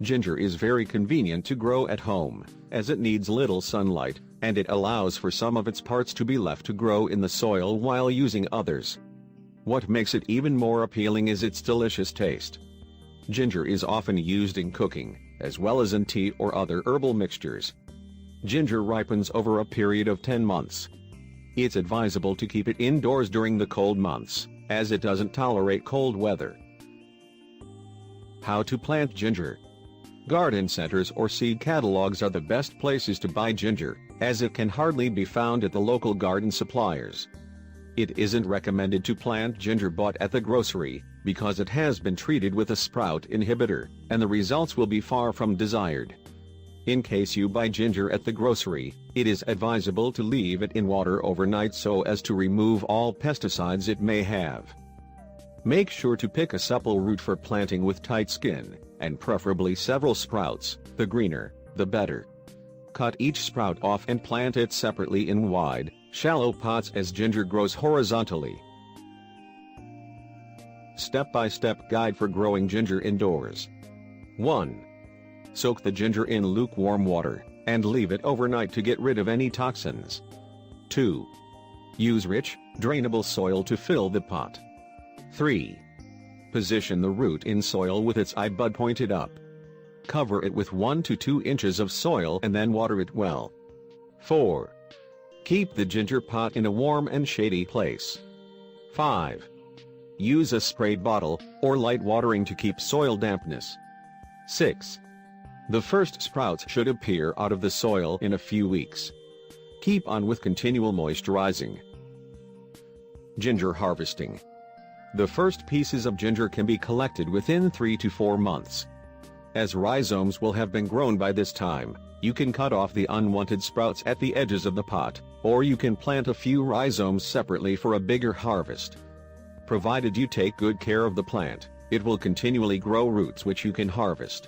Ginger is very convenient to grow at home, as it needs little sunlight, and it allows for some of its parts to be left to grow in the soil while using others. What makes it even more appealing is its delicious taste. Ginger is often used in cooking, as well as in tea or other herbal mixtures. Ginger ripens over a period of 10 months. It's advisable to keep it indoors during the cold months, as it doesn't tolerate cold weather. How to plant ginger. Garden centers or seed catalogs are the best places to buy ginger, as it can hardly be found at the local garden suppliers. It isn't recommended to plant ginger bought at the grocery, because it has been treated with a sprout inhibitor, and the results will be far from desired. In case you buy ginger at the grocery, it is advisable to leave it in water overnight so as to remove all pesticides it may have. Make sure to pick a supple root for planting with tight skin, and preferably several sprouts, the greener, the better. Cut each sprout off and plant it separately in wide, shallow pots as ginger grows horizontally. Step-by-step guide for growing ginger indoors. 1. Soak the ginger in lukewarm water, and leave it overnight to get rid of any toxins. 2. Use rich, drainable soil to fill the pot. 3. Position the root in soil with its bud pointed up. Cover it with 1 to 2 inches of soil and then water it well. 4. Keep the ginger pot in a warm and shady place. 5. Use a spray bottle, or light watering to keep soil dampness. 6. The first sprouts should appear out of the soil in a few weeks. Keep on with continual moisturizing. Ginger harvesting. The first pieces of ginger can be collected within 3 to 4 months. As rhizomes will have been grown by this time, you can cut off the unwanted sprouts at the edges of the pot, or you can plant a few rhizomes separately for a bigger harvest. Provided you take good care of the plant, it will continually grow roots which you can harvest.